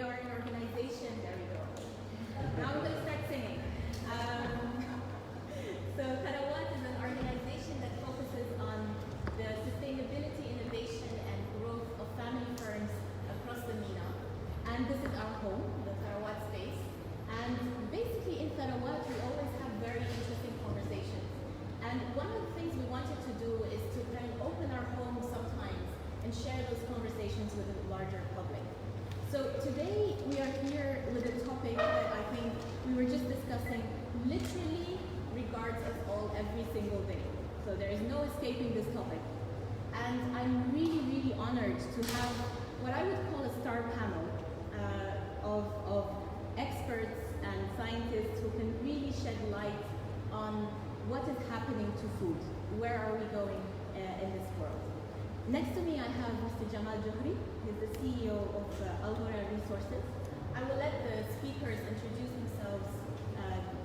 are an organization, there we go. Now I'm going to start singing. So Tharawat is an organization that focuses on the sustainability, innovation, and growth of family firms across the MENA. And this is our home, the Tharawat space. And basically in Tharawat, we always have very interesting conversations. And one of the things we wanted to do is to kind of open our home sometimes and share those conversations with a larger public. So today we are here with a topic that I think we were just discussing literally regards us all every single day. So there is no escaping this topic. And I'm really, really honored to have what I would call a star panel of experts and scientists who can really shed light on what is happening to food. Where are we going in this world? Next to me I have Mr. Djamal Djouhri. He's the CEO of Ghurair Resources. I will let the speakers introduce themselves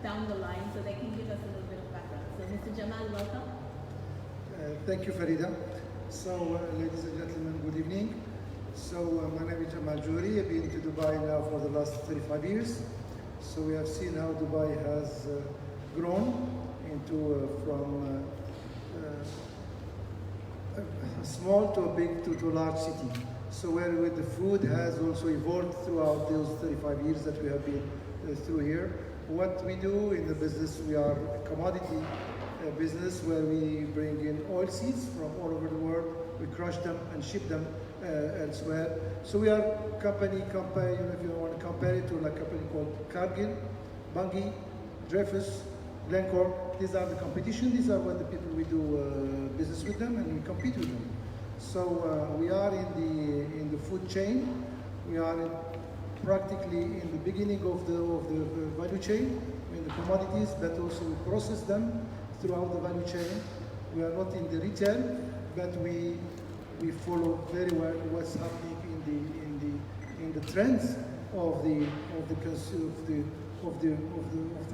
down the line so they can give us a little bit of background. So Mr. Djamal, welcome. Thank you, Farida. So, ladies and gentlemen, good evening. So, my name is Djamal Djouhri. I've been to Dubai now for the last 35 years. So, we have seen how Dubai has grown into from a small to a big to a large city. So, where with the food has also evolved throughout those 35 years that we have been through here. What we do in the business, we are a commodity business where we bring in oil seeds from all over the world. We crush them and ship them elsewhere. So we are company, if you want to compare it to a company called Cargill, Bunge, Dreyfus, Glencore. These are the competition. These are what the people we do business with them, and we compete with them. So we are in the food chain. We are practically in the beginning of the value chain, in the commodities, but also we process them throughout the value chain. We are not in the retail, but we follow very well what's happening in the trends of the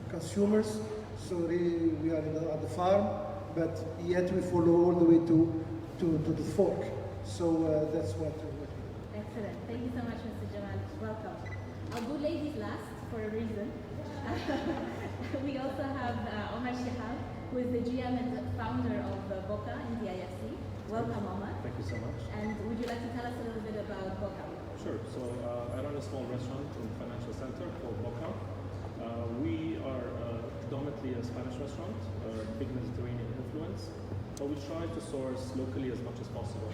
consumers. So really we are at the farm, but yet we follow all the way to the fork. So that's what we do. Excellent. Thank you so much, Mr. Djamal. Welcome. I'll do ladies last for a reason. We also have Omar Shihab, who is the GM and the founder of Boca in the IFC. Welcome, Omar. Thank you so much. And would you like to tell us a little bit about Boca? Sure. So I run a small restaurant in the financial center called Boca. We are predominantly a Spanish restaurant, big Mediterranean influence, but we try to source locally as much as possible.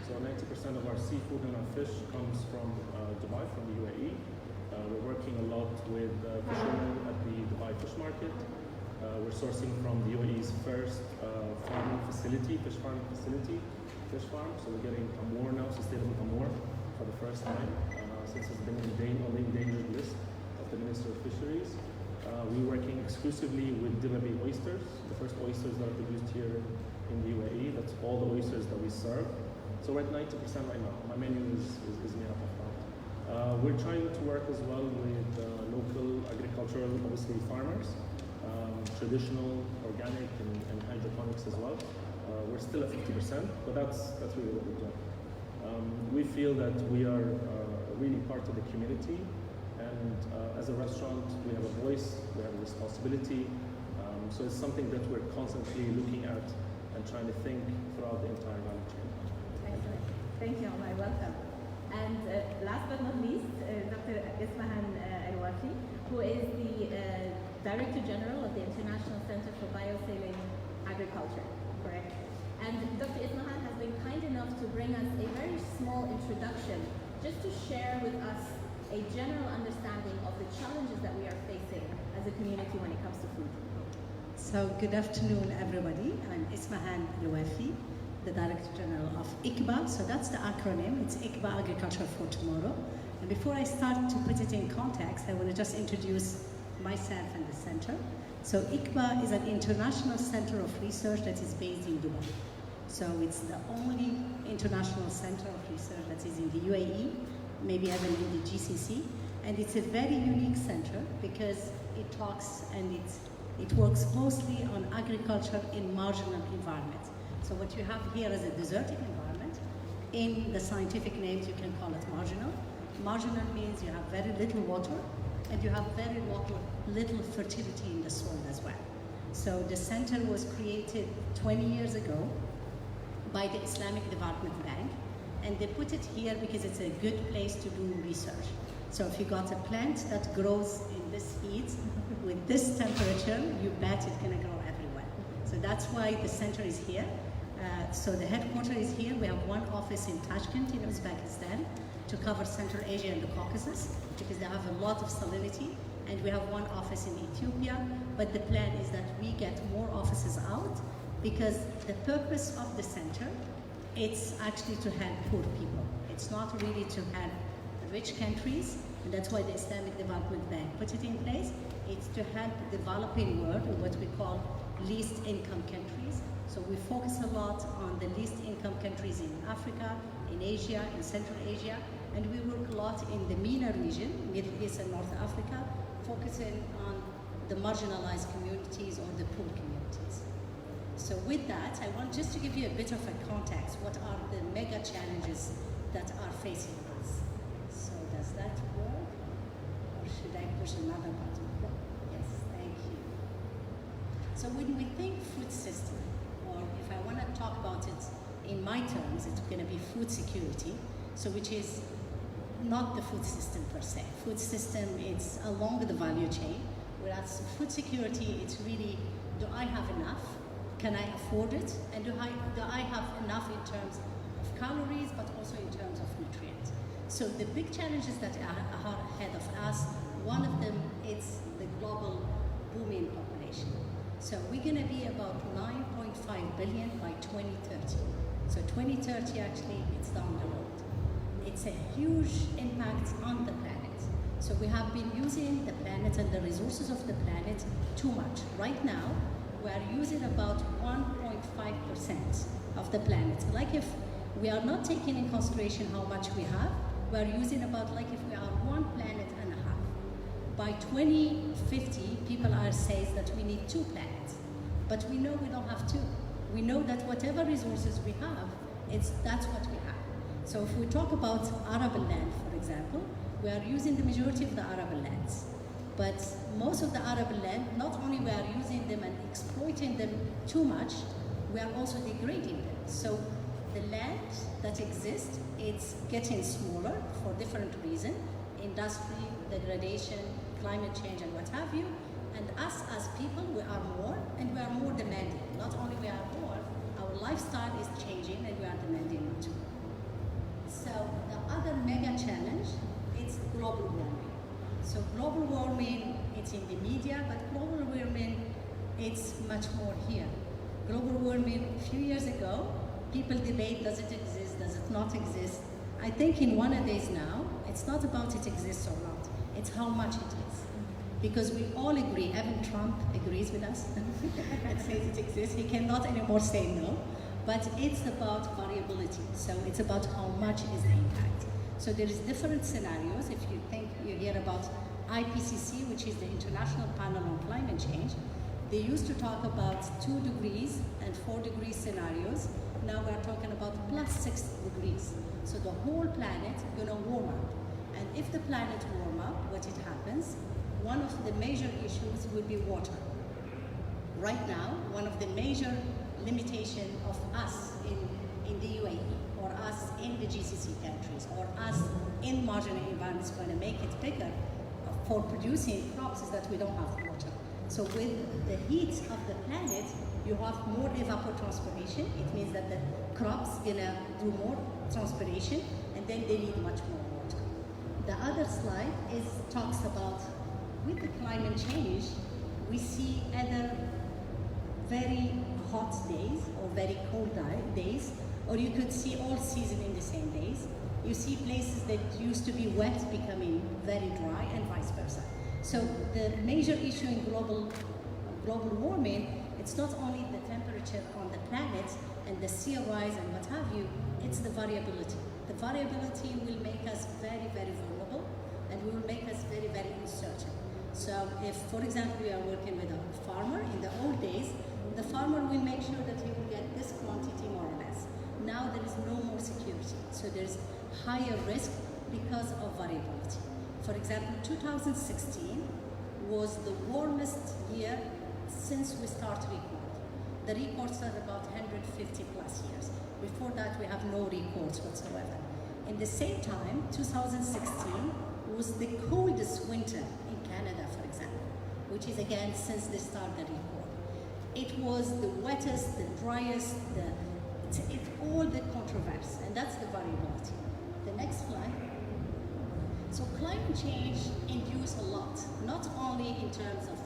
So 90% of our seafood and our fish comes from Dubai, from the UAE. We're working a lot with fishermen at the Dubai fish market. We're sourcing from the UAE's first farming facility, fish farm. So we're getting Amur now, sustainable Amur, for the first time since it's been on the endangered list of the Minister of Fisheries. We're working exclusively with Djouhri oysters, the first oysters that are produced here in the UAE. That's all the oysters that we serve. So we're at 90% right now. My menu is made up of that. We're trying to work as well with local agricultural, obviously farmers, traditional, organic, and hydroponics as well. We're still at 50%, but that's really what we're doing. We feel that we are really part of the community, and as a restaurant, we have a voice, we have a responsibility. So it's something that we're constantly looking at and trying to think throughout the entire value chain. Excellent. Thank you, Omar. Welcome. And last but not least, Dr. Ismahane Elouafi, who is the Director General of the International Center for Biosaline Agriculture, correct? And Dr. Ismahane has been kind enough to bring us a very small introduction just to share with us a general understanding of the challenges that we are facing as a community when it comes to food. So good afternoon, everybody. I'm Ismahane Elouafi, the Director General of ICBA. So that's the acronym. It's ICBA Agriculture for Tomorrow. And before I start to put it in context, I want to just introduce myself and the center. So ICBA is an international center of research that is based in Dubai. So it's the only international center of research that is in the UAE, maybe even in the GCC. And it's a very unique center because it talks and it works closely on agriculture in marginal environments. So what you have here is a desertic environment. In the scientific names, you can call it marginal. marginal means you have very little water, and you have very little fertility in the soil as well. So the center was created 20 years ago by the Islamic Development Bank, and they put it here because it's a good place to do research. So if you got a plant that grows in this heat, with this temperature, you bet it's gonna grow everywhere. So that's why the center is here. So the headquarters is here. We have one office in Tashkent in Uzbekistan to cover Central Asia and the Caucasus because they have a lot of salinity. And we have one office in Ethiopia, but the plan is that we get more offices out because the purpose of the center, it's actually to help poor people. It's not really to help rich countries, and that's why the Islamic Development Bank put it in place. It's to help the developing world, or what we call least income countries. So we focus a lot on the least income countries in Africa, in Asia, in Central Asia, and we work a lot in the MENA region, Middle East and North Africa, focusing on the marginalized communities or the poor communities. So with that, I want just to give you a bit of a context. What are the mega challenges that are facing us? So does that work? Or should I push another button? Yes, thank you. So when we think food system, or if I want to talk about it in my terms, it's going to be food security, so which is not the food system per se. Food system, it's along the value chain, whereas food security, it's really, do I have enough? Can I afford it? And do I have enough in terms of calories, but also in terms of nutrients? So the big challenges that are ahead of us, one of them is the global booming population. So we're going to be about 9.5 billion by 2030. So 2030 actually, it's down the road. It's a huge impact on the planet. So we have been using the planet and the resources of the planet too much. Right now, we are using about 1.5% of the planet. Like if we are not taking in consideration how much we have, we are using about like if we are 1 planet and a half. By 2050, people are saying that we need 2 planets. But we know we don't have 2. We know that whatever resources we have, that's what we have. So if we talk about arable land, for example, we are using the majority of the arable lands. But most of the arable land, not only we are using them and exploiting them too much, we are also degrading them. So the land that exists, it's getting smaller for different reasons, industry, degradation, climate change, and what have you. And us as people, we are more, and we are more demanding. Not only we are more, our lifestyle is changing, and we are demanding much more. So the other mega challenge is global warming. So global warming, it's in the media, but global warming, it's much more here. Global warming, a few years ago, people debate, does it exist, does it not exist? I think in one of days now, it's not about it exists or not, it's how much it is. Because we all agree, even Trump agrees with us and says it exists. He cannot anymore say no, but it's about variability. So it's about how much is the impact. So there is different scenarios. If you think, you hear about IPCC, which is the International Panel on Climate Change, they used to talk about 2 degrees and 4 degree scenarios. Now we're talking about plus 6 degrees. So the whole planet is going to warm up. And if the planet warm up, what it happens, one of the major issues will be water. Right now, one of the major limitations of us in the UAE, or us in the GCC countries, or us in marginal environments going to make it bigger for producing crops is that we don't have water. So with the heat of the planet, you have more evapotranspiration. It means that the crops gonna do more transpiration, and then they need much more water. The other slide talks about, with the climate change, we see either very hot days or very cold days, or you could see all season in the same days. You see places that used to be wet becoming very dry, and vice versa. So the major issue in global warming, it's not only the temperature on the planet and the sea rise and what have you, it's the variability. The variability will make us very, very vulnerable, and will make us very, very uncertain. So if, for example, we are working with a farmer, in the old days, the farmer will make sure that he will get this quantity more or less. Now there is no more security. So there's higher risk because of variability. For example, 2016 was the warmest year since we started record. The records are about 150 plus years. Before that, we have no records whatsoever. In the same time, 2016 was the coldest winter in Canada, for example, which is again since they started the record. It was the wettest, the driest, it's all the controversy, and that's the variability. The next slide. So climate change induces a lot, not only in terms of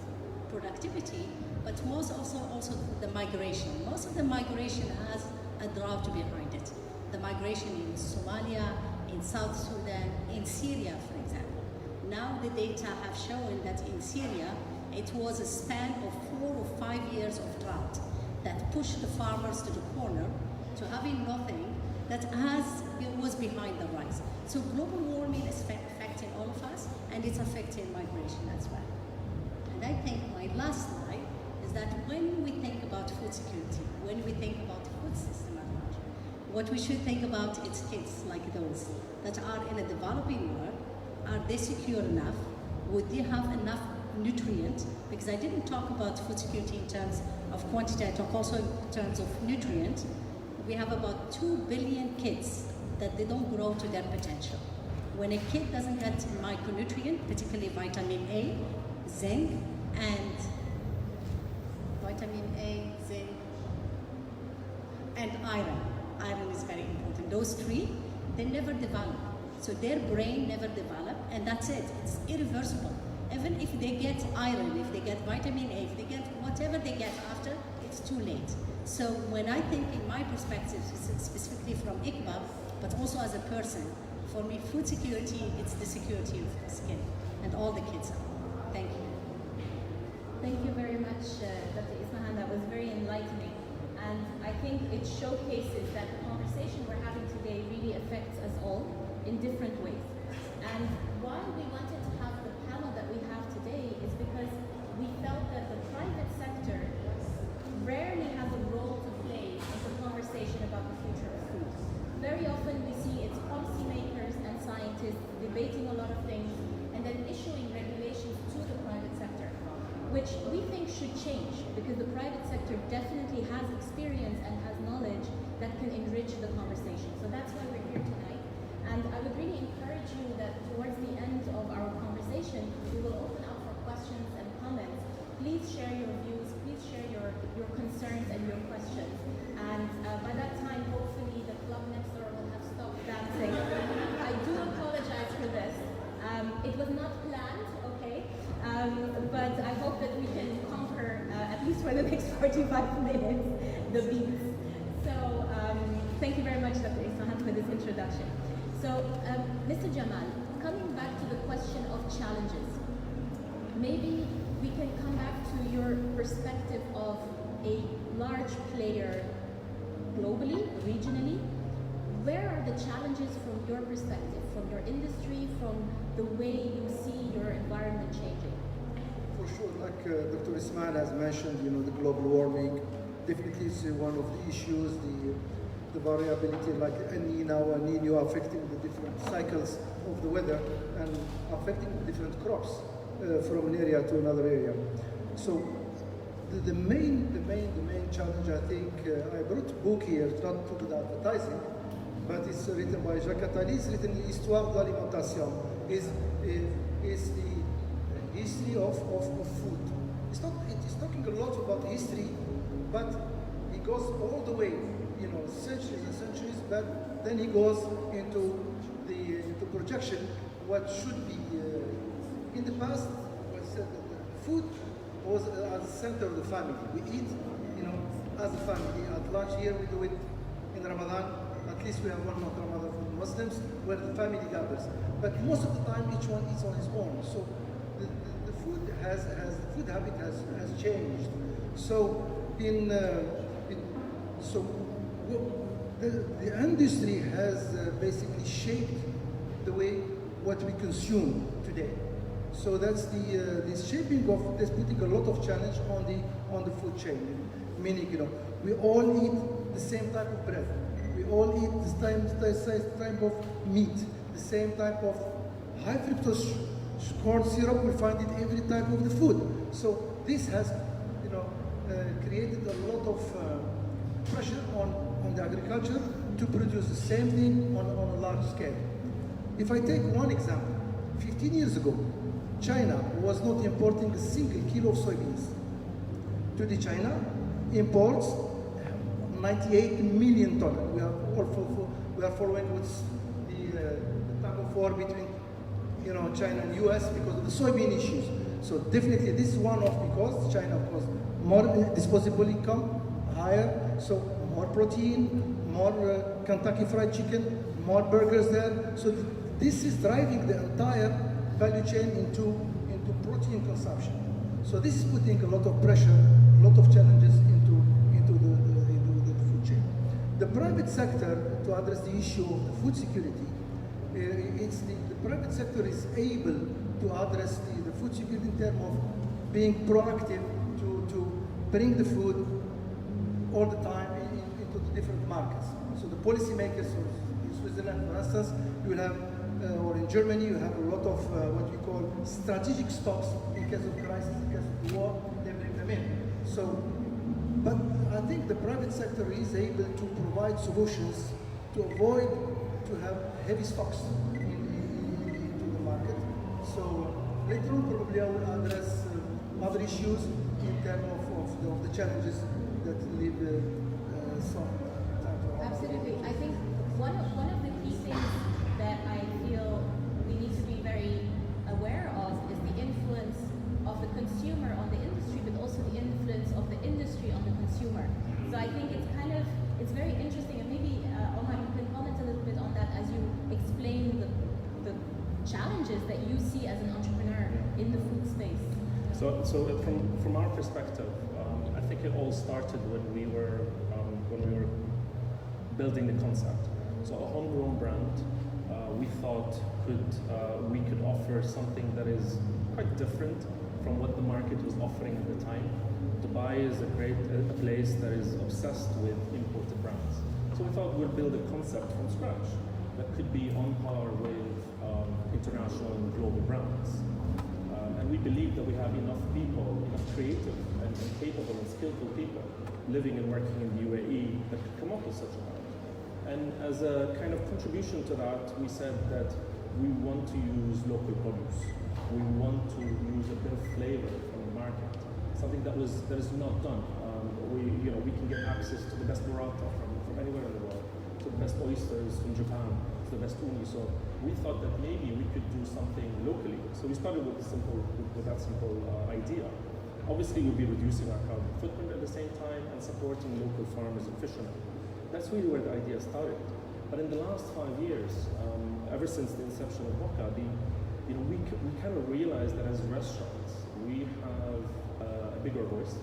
productivity, but also the migration. Most of the migration has a drought behind it. The migration in Somalia, in South Sudan, in Syria, for example. Now the data have shown that in Syria, it was a span of 4 or 5 years of drought that pushed the farmers to the corner to having nothing that was behind the rise. So global warming is affecting all of us, and it's affecting migration as well. And I think my last slide is that when we think about food security, when we think about food system at large, what we should think about is kids like those that are in a developing world. Are they secure enough? Would they have enough nutrient? Because I didn't talk about food security in terms of quantity, I talk also in terms of nutrient. We have about 2 billion kids that they don't grow to their potential. When a kid doesn't get micronutrient, particularly vitamin A, zinc, and iron. Iron is very important. Those 3, they never develop. So their brain never develop, and that's it. It's irreversible. Even if they get iron, if they get vitamin A, if they get whatever they get after, it's too late. So when I think in my perspective, specifically from ICBA, but also as a person, for me, food security, it's the security of the skin, and all the kids are. Thank you. Thank you very much, Dr. Ismahane. That was very enlightening. And I think it showcases that the conversation we're having today really affects us all in different ways. And why we wanted to have the panel that we have today is because we felt that the private sector rarely has a role to play in the conversation about the future of food. Very often we see it's policymakers and scientists debating a lot of things and then issuing regulations to the private sector, which we think should change because the private sector definitely has experience and has knowledge that can enrich the conversation. So that's why we're here tonight. And I would really encourage you that towards the end of our conversation, we will open up for questions and comments. Please share your views, please share your concerns and your questions. And by that time, hopefully the club next door will have stopped dancing. I do apologize for this. It was not planned, okay? But I hope that we can conquer, at least for the next 45 minutes, the beats. So thank you very much, Dr. Ismahane, for this introduction. So, Mr. Djamal, coming back to the question of challenges, maybe we can come back to your perspective of a large player globally, regionally. Where are the challenges from your perspective, from your industry, from the way you see your environment changing? For sure, like Dr. Ismail has mentioned, the global warming definitely is one of the issues, the variability like El Niño affecting the different cycles of the weather and affecting the different crops from an area to another area. So the main challenge, I think, I brought a book here, it's not to do the advertising, but it's written by Jacques Attali. It's written Histoire de l'alimentation, is the history of food. It's talking a lot about history, but it goes all the way, centuries and centuries, but then he goes into the projection, what should be. In the past, food was at the center of the family. We eat, as a family. At lunch here, we do it in Ramadan. At least we have one month Ramadan for the Muslims, where the family gathers. But most of the time, each one eats on his own. So the food habit has changed. So the industry has basically shaped the way what we consume today. So that's the shaping of this, putting a lot of challenge on the food chain. Meaning, we all eat the same type of bread. We all eat the same type of meat. The same type of high fructose corn syrup, we find it every type of the food. So this has, created a lot of pressure on the agriculture to produce the same thing on a large scale. If I take one example, 15 years ago, China was not importing a single kilo of soybeans. Today, China imports 98 million tons. We are following what's the tug of war between China and US because of the soybean issues. So definitely this is one-off because China, of course, more disposable income, higher, so more protein, more Kentucky Fried Chicken, more burgers there. So this is driving the entire value chain into protein consumption. So this is putting a lot of pressure, a lot of challenges into the food chain. The private sector, to address the issue of the food security, the private sector is able to address the food security in terms of being proactive to bring the food all the time into the different markets. So the policymakers, in Switzerland, for instance, you will have, or in Germany, you have a lot of what we call strategic stocks in case of crisis, in case of war, they bring them in. So, but I think the private sector is able to provide solutions to avoid to have heavy stocks into the market. So later on, probably I will address other issues in terms of the challenges that leave some time for. Absolutely. I think one of the key things that I feel we need to be very aware of is the influence of the consumer on the industry, but also the influence of the industry on the consumer. So I think it's very interesting, and maybe Omar, you can comment a little bit on that as you explain the challenges that you see as an entrepreneur in the food space. So from our perspective, I think it all started when we were building the concept. So a homegrown brand, we thought we could offer something that is quite different from what the market was offering at the time. Dubai is a place that is obsessed with imported brands. So we thought we'd build a concept from scratch that could be on par with international and global brands. And we believe that we have enough people, enough creative and capable and skillful people living and working in the UAE that could come up with such a brand. And as a kind of contribution to that, we said that we want to use local produce. We want to use a bit of flavor from the market, something that is not done. We can get access to the best burrata from anywhere in the world, to the best oysters from Japan, to the best uni. So we thought that maybe we could do something locally. So we started with that simple idea. Obviously, we'll be reducing our carbon footprint at the same time and supporting local farmers and fishermen. That's really where the idea started. But in the last 5 years, ever since the inception of Boca, we kind of realized that as restaurants, we have a bigger voice.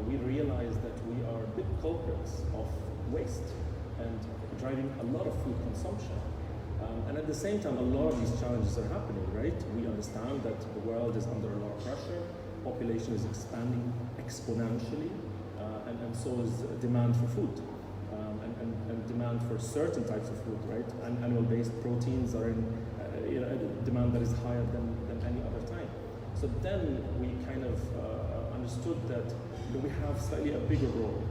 We realized that we are big culprits of waste and driving a lot of food consumption. And at the same time, a lot of these challenges are happening, right? We understand that the world is under a lot of pressure, population is expanding exponentially, and so is demand for food. And demand for certain types of food, right? And animal-based proteins are in a demand that is higher than any other time. So then we kind of understood that we have slightly a bigger role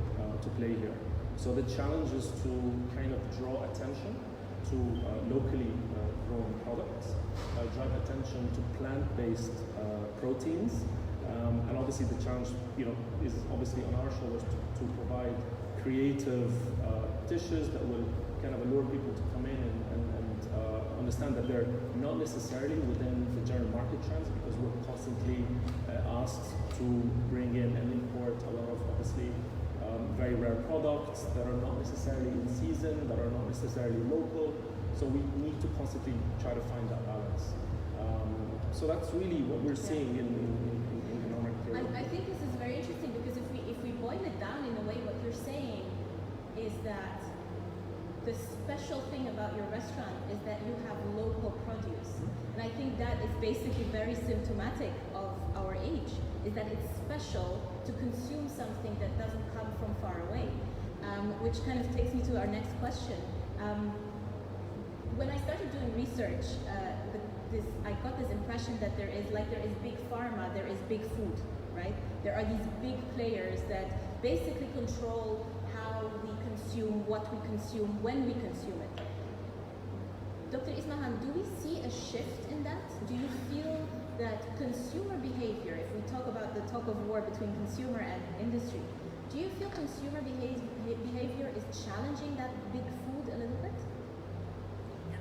to play here. So the challenge is to kind of draw attention to locally grown products, drive attention to plant-based proteins, and obviously the challenge, is obviously on our shoulders to provide creative dishes that will kind of allure people to come in and understand that they're not necessarily within the general market trends, because we're constantly asked to bring in and import a lot of obviously very rare products that are not necessarily in season, that are not necessarily local. So we need to constantly try to find that balance. So that's really what we're seeing in our market. I think this is very interesting, because if we boil it down in a way, what you're saying is that the special thing about your restaurant is that you have local produce. And I think that is basically very symptomatic of our age, is that it's special to consume something that doesn't come from far away, which kind of takes me to our next question. When I started doing research, I got this impression that there is big pharma, there is big food, right? There are these big players that basically control how we consume, what we consume, when we consume it. Dr. Ismahane, do we see a shift in that? Do you feel that consumer behavior, if we talk about the tug of war between consumer and industry, do you feel consumer behavior is challenging that big food a little bit?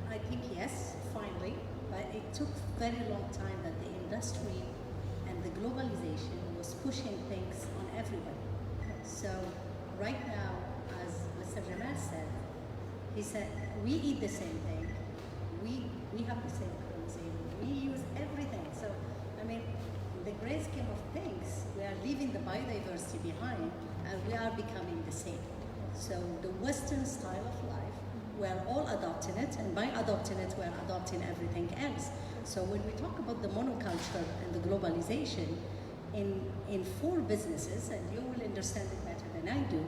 I think yes, finally, but it took very long time that the industry and the globalization was pushing things on everybody. So right now, as Mr. Djamal said, he said, we eat the same thing, we have the same currency, we use everything. So, I mean, in the great scheme of things, we are leaving the biodiversity behind and we are becoming the same. So the Western style of life, we're all adopting it, and by adopting it, we're adopting everything else. So when we talk about the monoculture and the globalization, in 4 businesses, and you will understand it better than I do,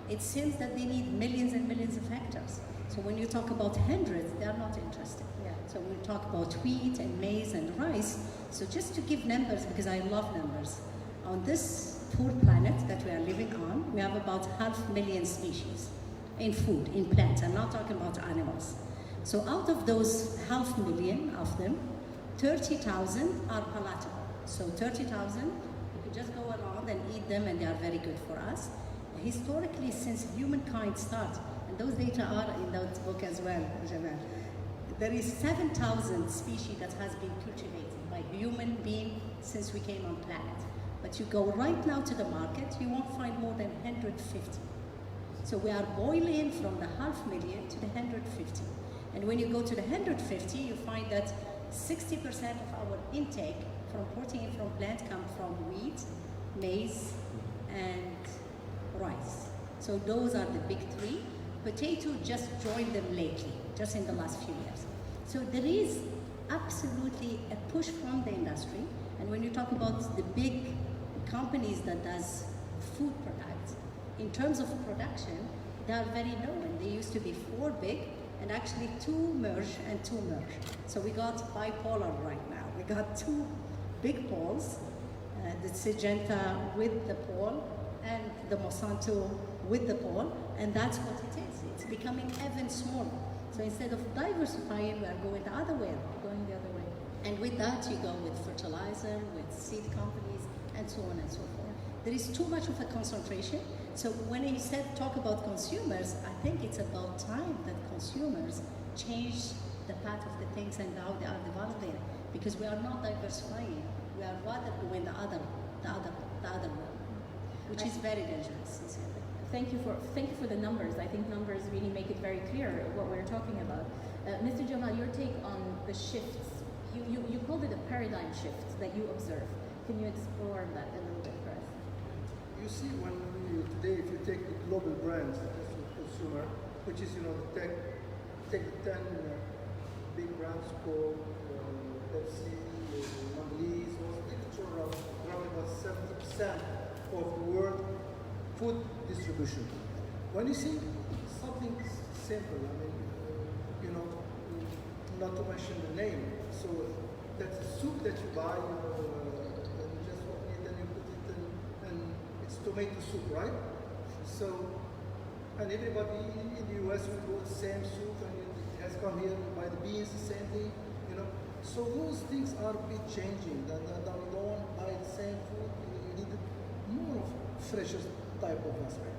it seems that they need millions and millions of hectares. So when you talk about hundreds, they are not interested. Yeah. So we talk about wheat and maize and rice. So just to give numbers, because I love numbers, on this poor planet that we are living on, we have about 500,000 species in food, in plants. I'm not talking about animals. So out of those 500,000 of them, 30,000 are palatable. So 30,000, you can just go around and eat them and they are very good for us. Historically, since humankind started, and those data are in that book as well, Djamal, there is 7,000 species that has been cultivated by human being since we came on planet. But you go right now to the market, you won't find more than 150. So we are boiling from the 500,000 to the 150. And when you go to the 150, you find that 60% of our intake from protein from plant come from wheat, maize, and rice. So those are the big 3. Potato just joined them lately, just in the last few years. So there is absolutely a push from the industry. And when you talk about the big companies that does food products, in terms of production, they are very low, and they used to be 4 big, and actually 2 merge and 2 merge. So we got bipolar right now. We got 2 big poles, the Syngenta with the pole, and the Monsanto with the pole, and that's what it is. It's becoming even smaller. So instead of diversifying, we are going the other way around. Going the other way. And with that, you go with fertilizer, with seed companies, and so on and so forth. There is too much of a concentration. So when you said talk about consumers, I think it's about time that consumers change the path of the things and how they are developing, because we are not diversifying. We are rather doing the other way, which is very dangerous, sincerely. Thank you for the numbers. I think numbers really make it very clear what we're talking about. Mr. Djamal, your take on the shifts. You called it a paradigm shift that you observe. Can you explore that a little bit for us? You see, today, if you take the global brands as a consumer, which is, take the 10 big brands, Coke, Pepsi, Mondelez, take the total around about 70% of the world food distribution. When you see something simple, not to mention the name, so that's a soup that you buy, and you just open it and you put it in, and it's tomato soup, right? So, and everybody in the US will go the same soup, and it has come here, you buy the beans, the same thing, So those things are a bit changing, that we don't want to buy the same food, you need more of fresher type of aspect.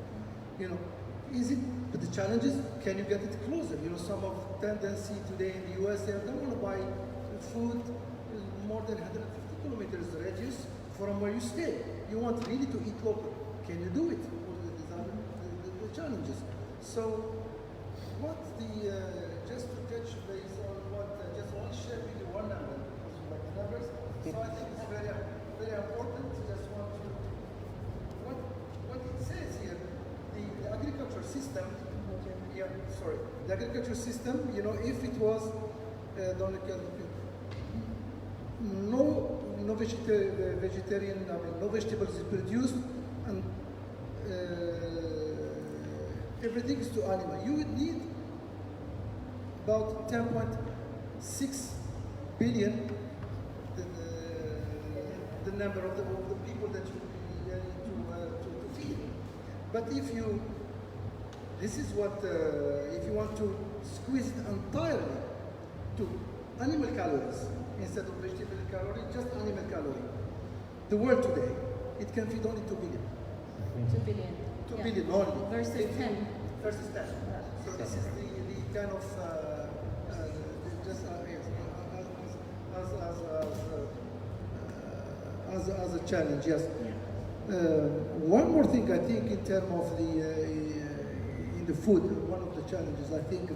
Is it, but the challenge is, can you get it closer? Some of the tendency today in the US, they don't want to buy food more than 150 kilometers radius from where you stay. You want really to eat local. Can you do it? These are the challenges. So, just to touch base on what, just want to share with you one number, because you like the numbers. So I think it's very, very important. Just want to, what it says here, the agriculture system, the agriculture system, if it was, no vegetarian, no vegetables is produced, and everything is to animal. You would need about 10.3 6 billion, the number of the people that you need to feed. But if you, this is what, if you want to squeeze it entirely to animal calories instead of vegetable calories, just animal calorie. The world today, it can feed only 2 billion. 2 billion. 2 Yeah. billion only. Versus 10. Versus 10. So this is the kind of, just yes, as a challenge, yes. One more thing, I think, in terms of the in the food, one of the challenges, I think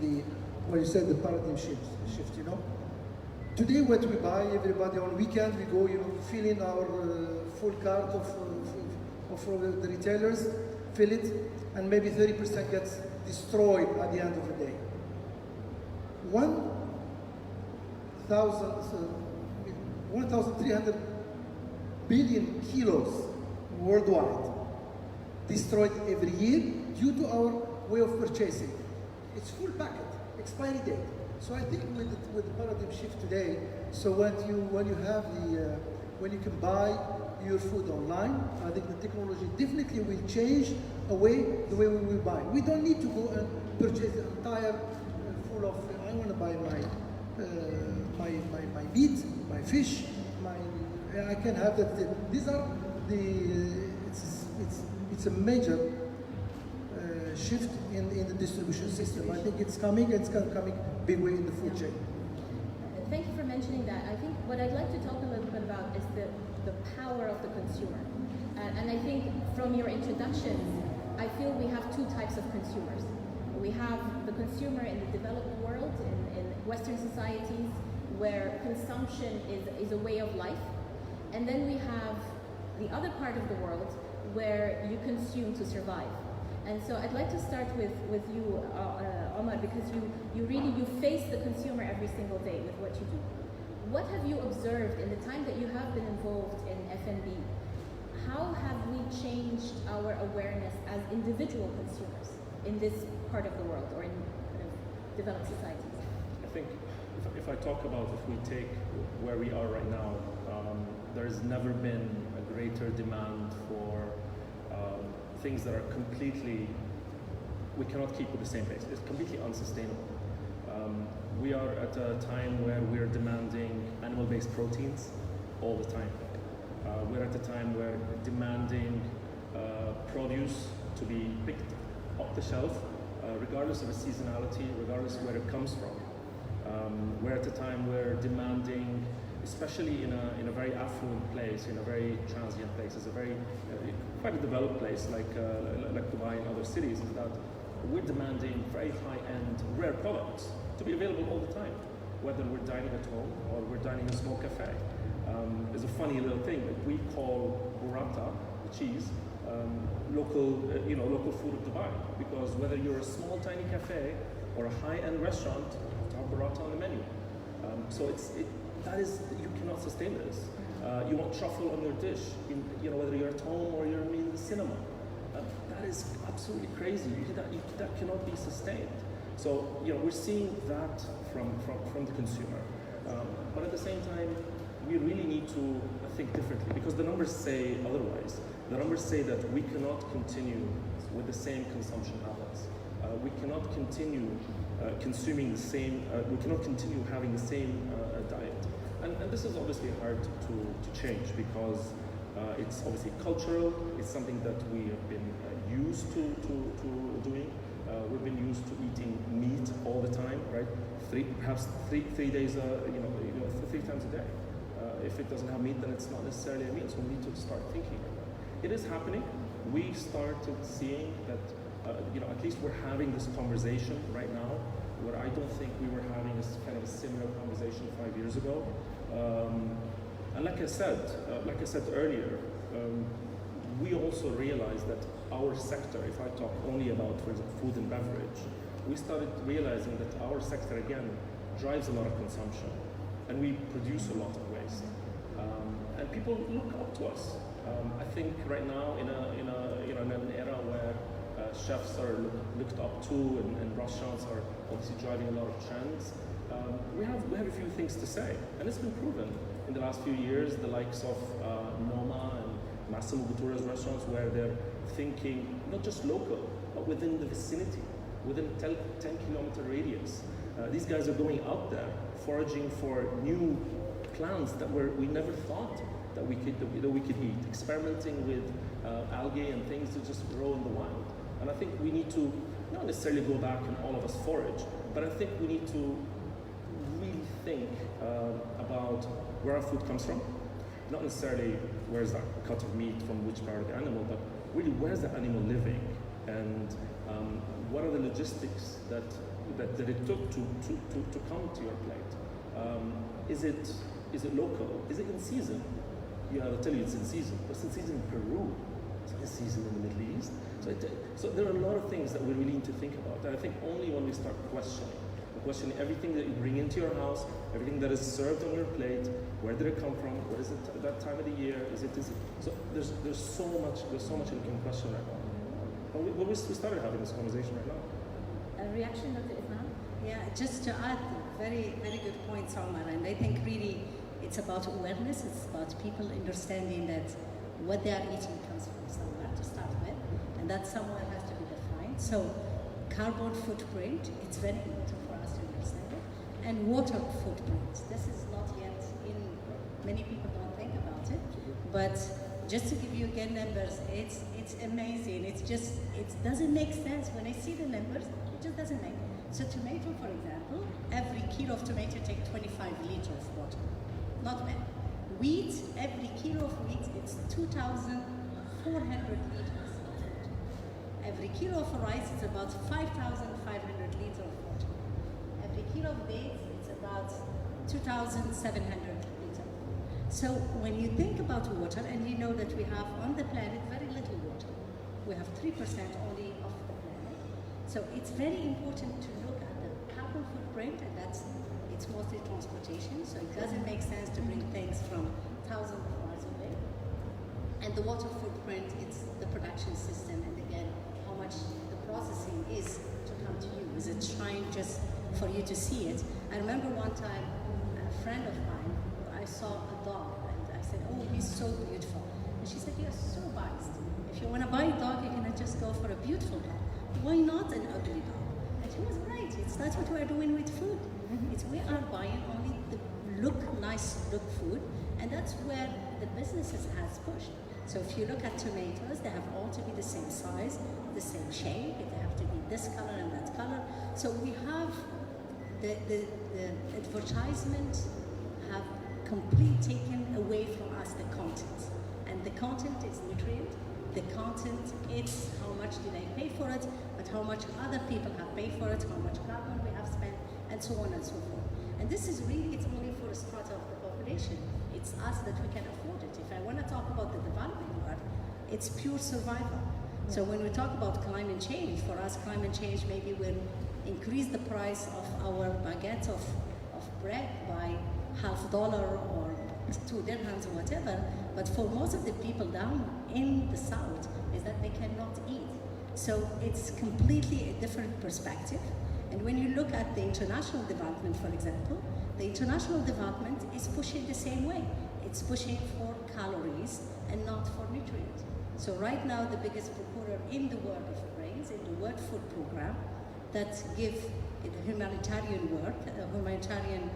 what you said, the paradigm shift. You know, today what we buy, everybody on weekend we go, you know, fill in our full cart of the retailers, fill it, and maybe 30% gets destroyed at the end of the day. 1,300 billion kilos worldwide destroyed every year due to our way of purchasing. It's full packet, expiry date. So I think with the paradigm shift today, so when you have when you can buy your food online, I think the technology definitely will change the way we will buy. We don't need to go and purchase the entire full of. I want to buy my meat, my fish, I can have that. These are it's a major shift in the distribution system. I think it's coming big way in the food chain. Thank you for mentioning that. I think what I'd like to talk a little bit about is the power of the consumer. And I think from your introduction, I feel we have two types of consumers. We have the consumer in the developed world, in Western societies, where consumption is a way of life. And then we have the other part of the world where you consume to survive. And so I'd like to start with you, Omar, because you face the consumer every single day with what you do. What have you observed in the time that you have been involved in F&B? How have we changed our awareness as individual consumers in this part of the world or in kind of developed societies? I think if I talk about, if we take where we are right now, there's never been a greater demand for things that are completely, we cannot keep with the same pace. It's completely unsustainable. We are at a time where we're demanding animal-based proteins all the time. We're at a time where we're demanding produce to be picked off the shelf, regardless of its seasonality, regardless of where it comes from. We're at a time where demanding, especially in a very affluent place, in a very transient place, it's a very quite a developed place like Dubai and other cities, is that we're demanding very high-end rare products to be available all the time, whether we're dining at home or we're dining in a small cafe. There's a funny little thing that we call burrata, the cheese, local food of Dubai, because whether you're a small tiny cafe or a high-end restaurant, you have to have burrata on the menu. So that is, you cannot sustain this. You want truffle on your dish, whether you're at home or you're in the cinema. That is absolutely crazy. That cannot be sustained. So we're seeing that from the consumer. But at the same time, we really need to think differently, because the numbers say otherwise. The numbers say that we cannot continue with the same consumption habits. We cannot continue consuming the same, we cannot continue having the same diet. And this is obviously hard to change, because it's obviously cultural, it's something that we have been used to doing. We've been used to eating meat all the time, right? Perhaps three days, 3 times a day. If it doesn't have meat, then it's not necessarily a meal, so we need to start thinking about that. It is happening. We started seeing that, at least we're having this conversation right now, where I don't think we were having kind of a similar conversation 5 years ago. And like I said earlier, we also realized that our sector, if I talk only about, for example, food and beverage, we started realizing that our sector, again, drives a lot of consumption, and we produce a lot of waste. And people look up to us. I think right now, in an era where chefs are looked up to, and restaurants are obviously driving a lot of trends, we have a few things to say, and it's been proven in the last few years. The likes of Noma and Massimo Bottura's restaurants, where they're thinking not just local, but within the vicinity, within 10-kilometer radius. These guys are going out there, foraging for new plants that we never thought that we could eat, experimenting with algae and things that just grow in the wild. And I think we need to not necessarily go back and all of us forage, but I think we need to really think about where our food comes from. Not necessarily where's that cut of meat from which part of the animal, but really where's the animal living, and what are the logistics that it took to come to your plate. Is it local? Is it in season? Yeah, I'll tell you it's in season. But it's in season in Peru. It's not in season in the Middle East. So there are a lot of things that we really need to think about. And I think only when we start questioning everything that you bring into your house, everything that is served on your plate, where did it come from? What is it at that time of the year? So there's so much in question right now. We started having this conversation right now. A reaction, Dr. Ismahane? Yeah, just to add, very, very good points, Omar. And I think really it's about awareness. It's about people understanding that what they are eating comes from somewhere to start with, and that somewhere has to be defined. So carbon footprint, it's very important for us to understand it. And water footprint, this is not yet in, many people don't think about it, but just to give you again numbers, it's amazing. It doesn't make sense. When I see the numbers, it just doesn't make. So tomato, for example, every kilo of tomato takes 25 liters of water. Not bad. Wheat, every kilo of wheat, it's 2,400 liters of water. Every kilo of rice is about 5,500 liters of water. Every kilo of dates, it's about 2,700 liters. So when you think about water, and you know that we have on the planet very little water, we have 3% only of the planet. So it's very important to look at the carbon footprint, and it's mostly transportation. So it doesn't make sense to bring things from thousands of miles away. And the water footprint, it's the production system, and again, how much the processing is to come to you. Is it trying just for you to see it? I remember one time, a friend of mine, I saw a dog, and I said, "Oh, he's so beautiful." And she said, "You're so biased. If you want to buy a dog, you cannot just go for a beautiful dog. Why not an ugly dog?" And she was right. That's what we are doing with food. We are buying only the nice look food, and that's where the businesses has pushed. So if you look at tomatoes, they have all to be the same size, the same shape. They have to be this color and that color. So we have the advertisement have completely taken away from us the content, and the content is nutrient. The content, it's how much did I pay for it, but how much other people have paid for it, how much carbon we have spent, and so on and so forth. And this is really, it's only for a strata of the population. It's us that we can afford it. If I want to talk about the developing world, it's pure survival. Yeah. So when we talk about climate change, for us climate change maybe will increase the price of our baguette of bread by $0.50 or 2 dirhams or whatever, but for most of the people down in the south is that they cannot eat. So it's completely a different perspective. And when you look at the international development, for example, the international development is pushing the same way. It's pushing for calories and not for nutrients. So right now, the biggest proponent in the world of grains, in the World Food Program, that give humanitarian work, humanitarian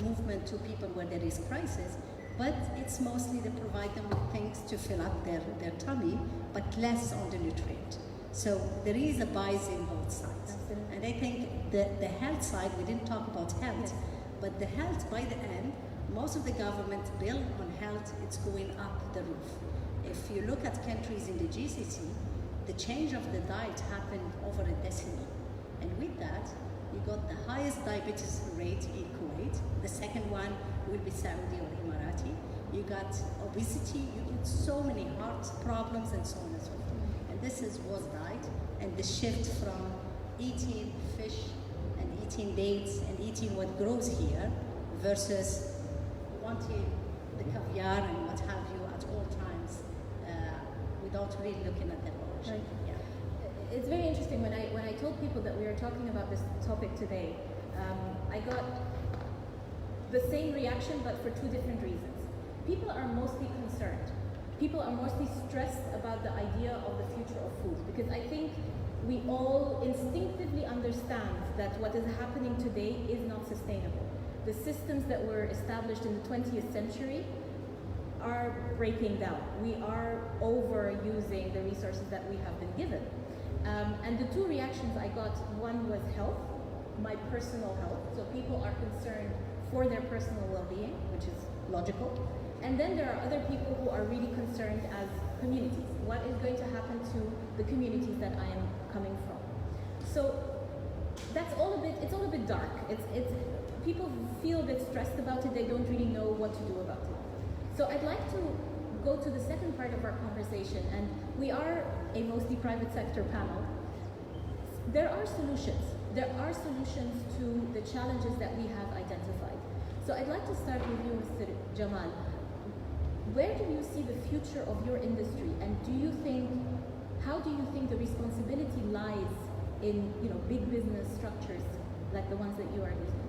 movement to people where there is crisis, but it's mostly to provide them with things to fill up their tummy, but less on the nutrient. So there is a bias in both sides. Absolutely. And I think the health side, we didn't talk about health, but the health by the end, most of the government bill on health, it's going up the roof. If you look at countries in the GCC, the change of the diet happened over a decade. And with that, you got the highest diabetes rate in Kuwait. The second one will be Saudi or Emirati. You got obesity, you get so many heart problems and so on and so forth. And this was diet, and the shift from eating fish and eating dates and eating what grows here versus wanting the caviar and what have you at all times without really looking at the origin. Right. Yeah. It's very interesting when I told people that we are talking about this topic today. I got the same reaction, but for two different reasons. People are mostly concerned. People are mostly stressed about the idea of the future of food, because I think we all instinctively understand that what is happening today is not sustainable. The systems that were established in the 20th century are breaking down. We are overusing the resources that we have been given. And the two reactions I got, one was health, my personal health. So people are concerned for their personal well-being, which is logical. And then there are other people who are really concerned as communities. What is going to happen to the communities that I am coming from? So that's all a bit, it's all a bit dark. People feel a bit stressed about it. They don't really know what to do about it. So I'd like to go to the second part of our conversation, and we are a mostly private sector panel. There are solutions. There are solutions to the challenges that we have identified. So I'd like to start with you, Mr. Djamal. Where do you see the future of your industry, and how do you think the responsibility lies in big business structures like the ones that you are using?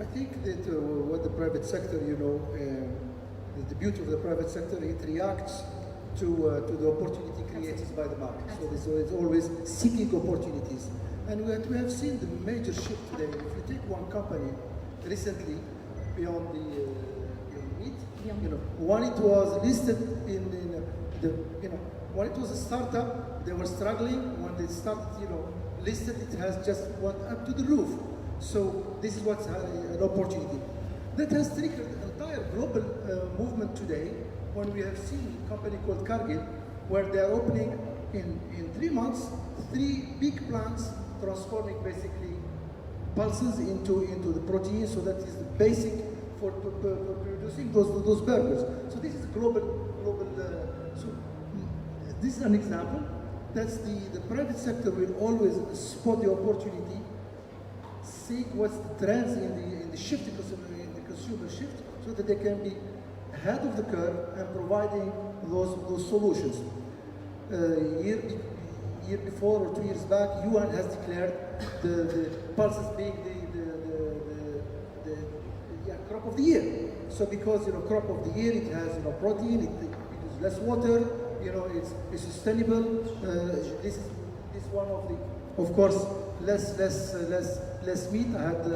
I think that what the private sector, the beauty of the private sector, it reacts to the opportunity created by the market. So it's always seeking opportunities. And we have seen the major shift today. If you take one company recently, Beyond Meat, when it was listed when it was a startup, they were struggling. When they started, listed, it has just went up to the roof. So this is what's an opportunity. That has triggered an entire global movement today, when we have seen a company called Cargill, where they are opening in 3 months, 3 big plants, transforming basically pulses into the protein, so that is the basic for producing those burgers. So this is global. So this is an example. That's the private sector will always spot the opportunity, seek what's the trends in the shift in the consumer shift, so that they can be ahead of the curve and providing those solutions. Year before or 2 years back, UN has declared the pulses being the crop of the year. So because crop of the year, it has protein, it uses less water, it's sustainable. This is one of the, of course, less meat. I had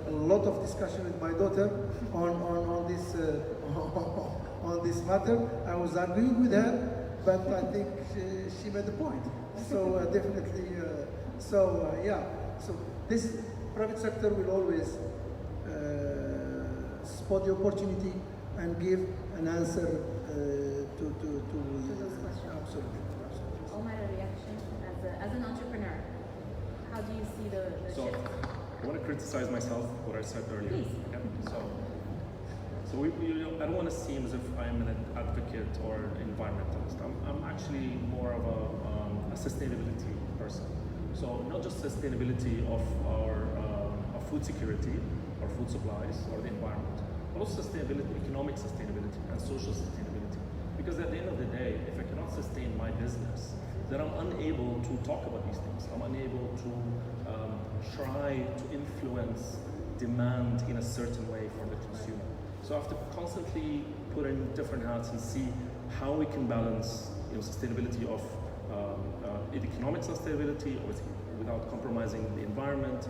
a lot of discussion with my daughter on this on this matter. I was arguing with her, but I think she made the point. So definitely, yeah. So this private sector will always spot the opportunity and give an answer to those questions. Absolutely. Omar, a reaction as an entrepreneur. How do you see the shift? I want to criticize myself, what I said earlier. Please. Yeah. So I don't want to seem as if I'm an advocate or an environmentalist. I'm actually more of a sustainability person. So not just sustainability of our food security or food supplies or the environment, but also sustainability, economic sustainability and social sustainability. Because at the end of the day, if I cannot sustain my business, then I'm unable to talk about these things. I'm unable to try to influence demand in a certain way for the consumer. So I have to constantly put in different hats and see how we can balance sustainability of economic sustainability without compromising the environment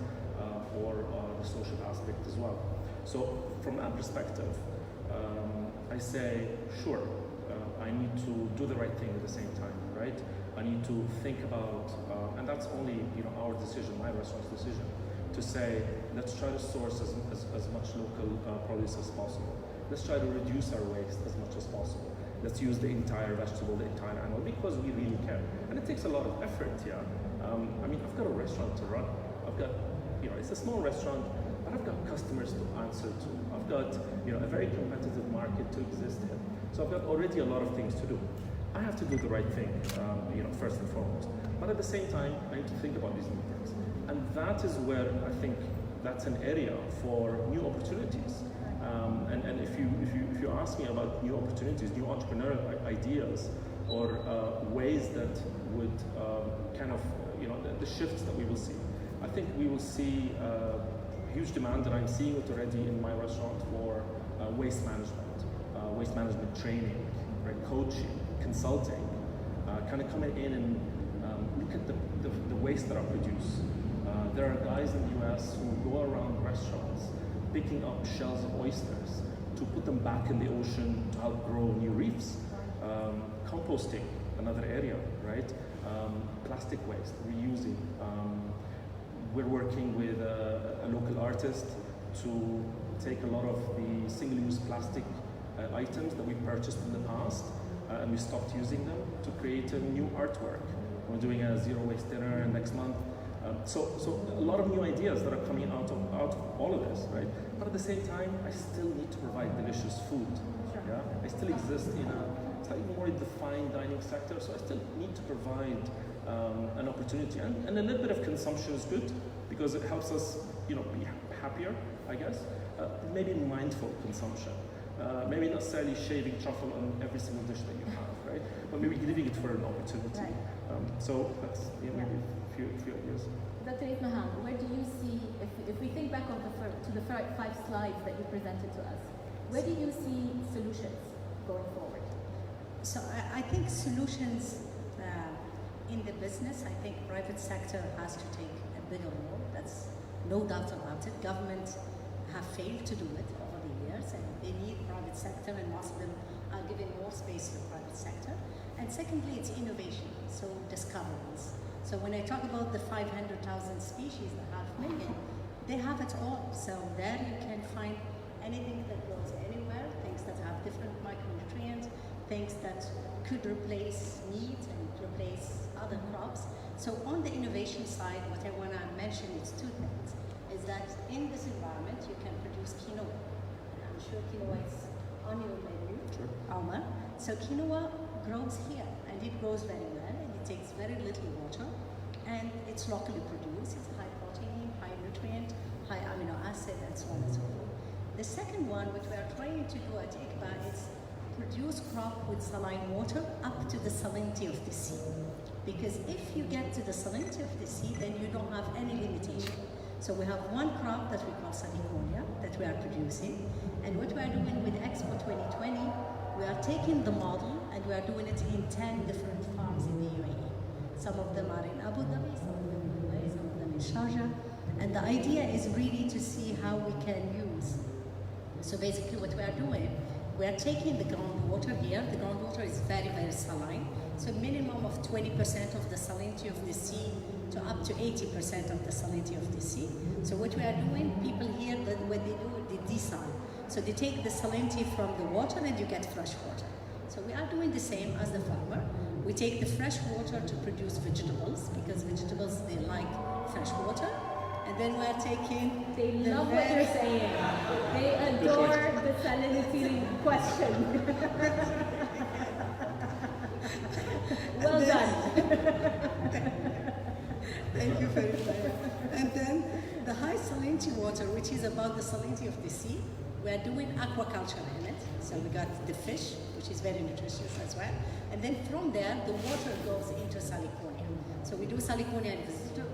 or the social aspect as well. So from that perspective, I say, sure, I need to do the right thing at the same time, right? I need to think about, and that's only our decision, my restaurant's decision, to say, let's try to source as much local produce as possible. Let's try to reduce our waste as much as possible. Let's use the entire vegetable, the entire animal, because we really can. And it takes a lot of effort, yeah. I mean, I've got a restaurant to run. I've got, it's a small restaurant, but I've got customers to answer to. I've got, a very competitive market to exist in. So I've got already a lot of things to do. I have to do the right thing, first and foremost. But at the same time, I need to think about these new things. And that is where I think that's an area for new opportunities. And if you ask me about new opportunities, new entrepreneurial ideas, or ways that would kind of, the shifts that we will see, I think we will see huge demand, and I'm seeing it already in my restaurant for waste management training, right, coaching, consulting, kind of coming in and look at the waste that are produced. There are guys in the US who go around restaurants picking up shells of oysters to put them back in the ocean to help grow new reefs. Composting, another area, right? Plastic waste, reusing. We're working with a local artist to take a lot of the single-use plastic items that we purchased in the past and we stopped using them to create a new artwork. We're doing a zero waste dinner next month. So a lot of new ideas that are coming out of all of this, right? But at the same time, I still need to provide delicious food. Sure. Yeah, I still exist in a slightly more defined dining sector, so I still need to provide an opportunity, and a little bit of consumption is good because it helps us, be happier, I guess. Maybe mindful consumption. Maybe not necessarily shaving truffle on every single dish that you have, right? But maybe giving it for an opportunity. Right. So that's maybe a few ideas. Dr. Ismahane, where do you see, if we think back to the 5 slides that you presented to us, where do you see solutions going forward? So I think solutions in the business, I think private sector has to take a bigger role. That's no doubt about it. Government have failed to do it over the years, and they need private sector, and most of them are giving more space to private sector. And secondly, it's innovation, so discoveries. So when I talk about the 500,000 species, the 500,000, they have it all. So there you can find anything that grows anywhere, things that have different micronutrients, things that could replace meat and replace other crops. So on the innovation side, what I want to mention is 2 things. Is that in this environment, you can produce quinoa. And I'm sure quinoa is on your menu, Sure. Omar. So quinoa grows here, and it grows very well, and it takes very little water, and it's locally produced. It's high protein, high nutrient, high amino acid, and so on and so forth. The second one, which we are trying to do at ICBA, is produce crop with saline water up to the salinity of the sea. Because if you get to the salinity of the sea, then you don't have any limitation. So we have one crop that we call saliconia that we are producing, and what we are doing with Expo 2020, we are taking the model and we are doing it in 10 different farms in the UAE. Some of them are in Abu Dhabi, some of them in Dubai, some of them in Sharjah, and the idea is really to see how we can use. So basically what we are doing, we are taking the groundwater here. The groundwater is very, very saline. So minimum of 20% of the salinity of the sea to up to 80% of the salinity of the sea. So what we are doing, people here, what they do, they desal. So they take the salinity from the water and you get fresh water. So we are doing the same as the farmer. We take the fresh water to produce vegetables because vegetables, they like fresh water. And then we are taking... They love what you're saying. They adore the salinity question. Well done. Thank you very much. And then the high salinity water, which is about the salinity of the sea, we are doing aquaculture in it. So we got the fish, which is very nutritious as well. And then from there, the water goes into saliconia. So we do saliconia in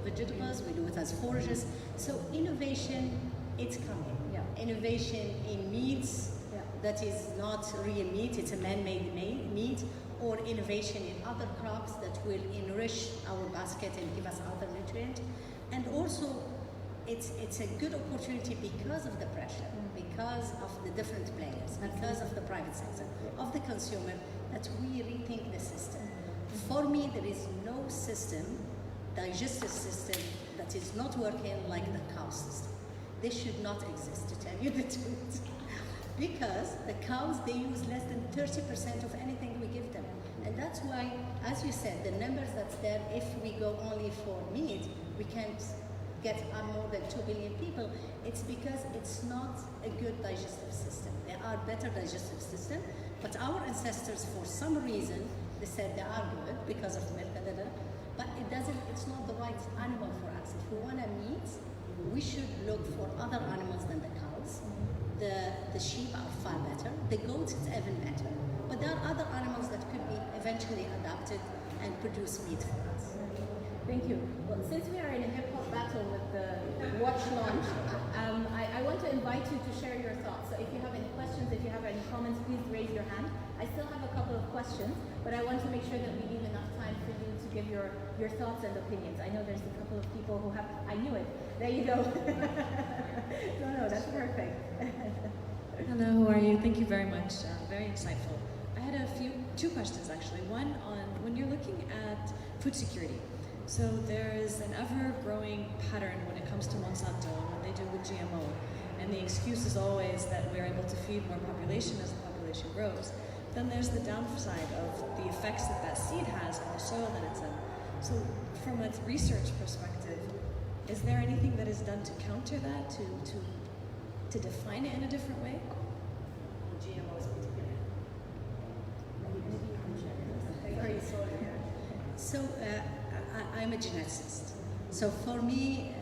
vegetables, we do it as forages. So innovation, it's coming. Yeah. Innovation in meats, Yeah. that is not real meat, it's a man-made meat, or innovation in other crops that will enrich our basket and give us other nutrients. And also, it's a good opportunity because of the pressure, because of the different players, because of the private sector, of the consumer, that we rethink the system. For me, there is no system, digestive system, that is not working like the cow system. They should not exist, to tell you the truth. Because the cows, they use less than 30% of anything we give them. And that's why, as you said, the numbers that's there, if we go only for meat, we can't get more than 2 billion people. It's because it's not a good digestive system. There are better digestive systems, but our ancestors, for some reason, they said they are good because of milk, but it's not the right animal for us. If we want a meat, we should look for other animals than the cows. The sheep are far better. The goats is even better. But there are other animals that could be eventually adapted and produce meat for us. Thank you. Well, since we are in a hip-hop battle with the watch launch, I want to invite you to share your thoughts. So if you have any questions, if you have any comments, please raise your hand. I still have a couple of questions, but I want to make sure that we leave enough time for you to give your thoughts and opinions. I know there's a couple of people who have, I knew it. There you go. No, that's perfect. Hello, how are you? Thank you very much. Very insightful. I had two questions actually. One on when you're looking at food security. So there is an ever-growing pattern when it comes to Monsanto and what they do with GMO. And the excuse is always that we're able to feed more population as the population grows. Then there's the downside of the effects that seed has on the soil that it's in. So from a research perspective, is there anything that is done to counter that, to define it in a different way? GMOs particularly. So I'm a geneticist. So for me,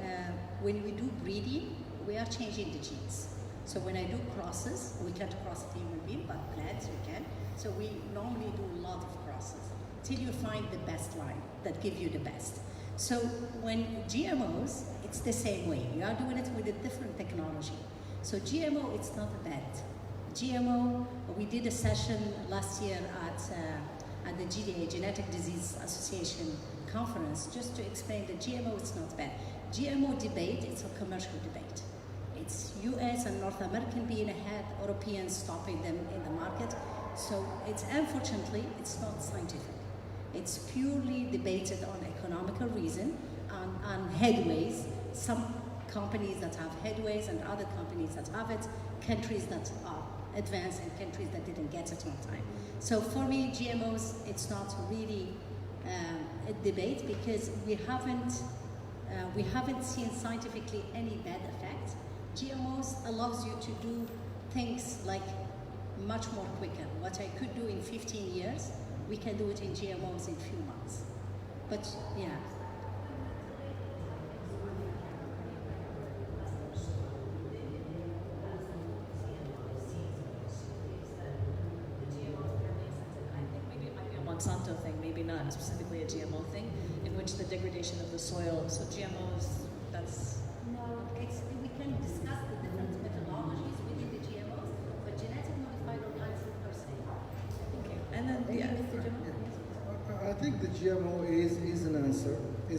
when we do breeding, we are changing the genes. So when I do crosses, we can't cross a human being, but plants we can. So we normally do a lot of crosses till you find the best line that give you the best. So when GMOs, it's the same way. You are doing it with a different technology. So GMO, it's not a bet. GMO, we did a session last year at the GDA, Genetic Disease Association conference, just to explain that GMO is not bad. GMO debate, it's a commercial debate. It's US and North American being ahead, Europeans stopping them in the market. So it's unfortunately, it's not scientific. It's purely debated on economical reason, on headways. Some companies that have headways and other companies that have it, countries that are advanced and countries that didn't get it on time. So for me, GMOs, it's not really a debate because we haven't seen scientifically any bad effect. GMOs allows you to do things like much more quicker. What I could do in 15 years, we can do it in GMOs in a few months. But yeah. Monsanto thing, maybe not specifically a GMO thing, in which the degradation of the soil, so GMOs, that's... No, we can discuss the different methodologies within the GMOs, but genetic modified organisms per se. Okay. And then, yeah. Mr. Djamal? I think the GMO is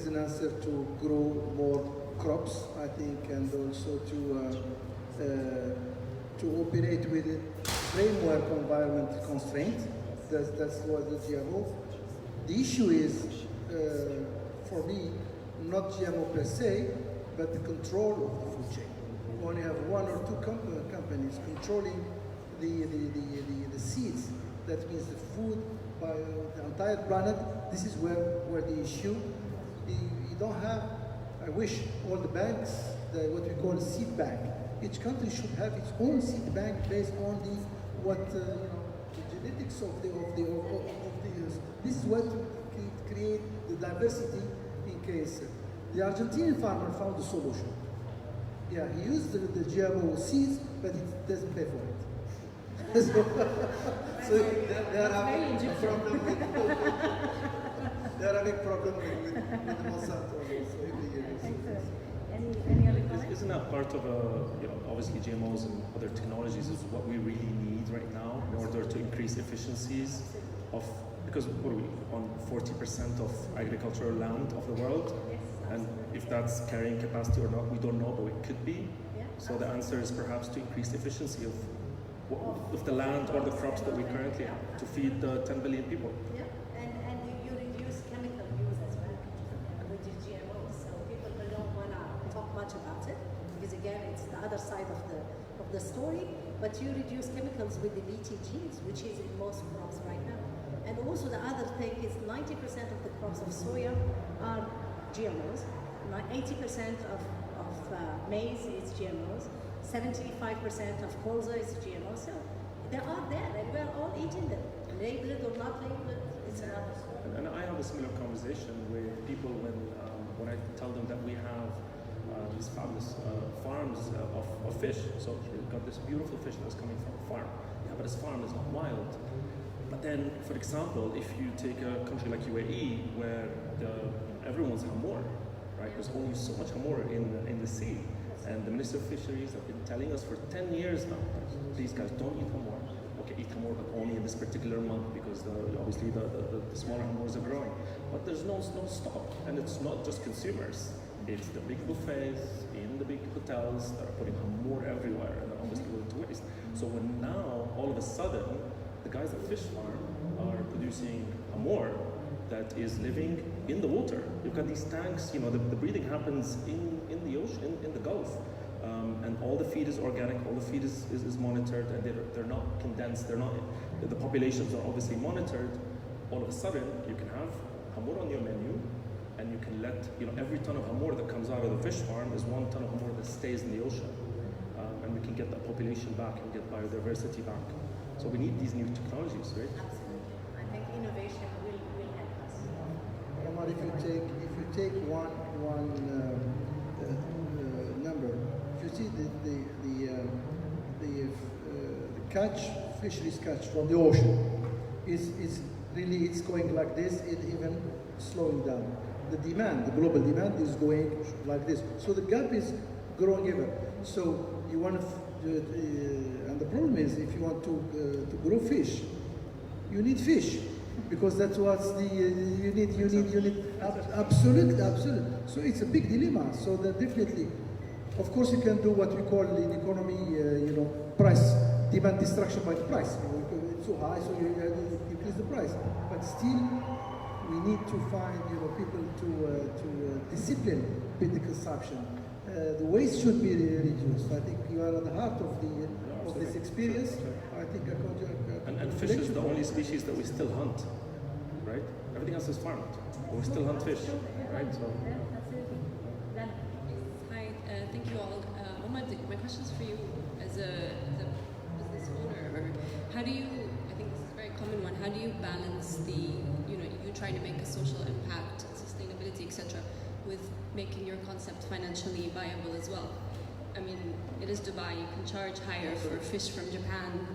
an answer to grow more crops, I think, and also to operate with a framework environment constraint. That's what the GMO. The issue is, for me, not GMO per se, but the control of the food chain. We only have one or two companies controlling the seeds. That means the food by the entire planet. This is where the issue. You don't have. I wish all the banks, what we call a seed bank. Each country should have its own seed bank based on the genetics of the this is what create the diversity in case. The Argentinian farmer found a solution. Yeah, he used the GMO seeds, but he doesn't pay for it. so they are having a problem with they are having problem with Monsanto also every year. Any other comments? Isn't that part of obviously GMOs and other technologies is what we really need right now in order to increase efficiencies of, because what are we on 40% of agricultural land of the world, and if that's carrying capacity or not, we don't know, but it could be. So the answer is perhaps to increase efficiency of the land or the crops that we currently have to feed the 10 billion people. Yeah, and you reduce chemical use as well with the GMOs. So people don't want to talk much about it because again, it's the other side of the story. But you reduce chemicals with the BTGs, which is in most crops right now. And also the other thing is 90% of the crops of soya are GMOs. 80% of maize is GMOs. 75% of colza is GMO. So they are there, and we are all eating them. Labeled or not labeled, it's another story. And I have a similar conversation with people when I tell them that we have these fabulous farms of fish. So we've got this beautiful fish that's coming from a farm. Yeah, but this farm is not wild. But then, for example, if you take a country like UAE, where the everyone's hamor, right? There's only so much hamor in the sea. And the Minister of Fisheries have been telling us for 10 years now, please guys, don't eat hamor. Okay, eat hamor, but only in this particular month because obviously the smaller hamors are growing. But there's no stop. And it's not just consumers. It's the big buffets in the big hotels that are putting hamor everywhere and are obviously going to waste. So when now, all of a sudden, the guys at Fish Farm are producing hamor that is living in the water. You've got these tanks, the breeding happens in the ocean, in the Gulf. And all the feed is organic, all the feed is monitored, and they're not condensed, the populations are obviously monitored. All of a sudden, you can have hamor on your menu, and you can let, every ton of hamor that comes out of the fish farm is 1 ton of hamor that stays in the ocean. And we can get that population back and get biodiversity back. So we need these new technologies, right? Absolutely. I think innovation will help us. Omar, if you take one number, if you see the fisheries catch from the ocean, is really going like this, it even slowing down. The global demand is going like this. So the gap is growing ever. So you want to, and the problem is if you want to grow fish, you need fish. Because that's what's you need absolute. So it's a big dilemma. So that definitely, of course, you can do what we call in economy, price demand destruction by the price. It's so high, so you increase the price. But still, we need to find people to discipline with the consumption. The waste should be reduced. I think you are at the heart of this experience. I think and fish is the only species that we still hunt, right? Everything else is farmed, but we still hunt fish, right? So. Hi, thank you all. Omar, my question is for you as a business owner. How do you? I think this is a very common one. How do you balance you trying to make a social impact, sustainability, etc., with making your concept financially viable as well? I mean, it is Dubai. You can charge higher for fish from Japan,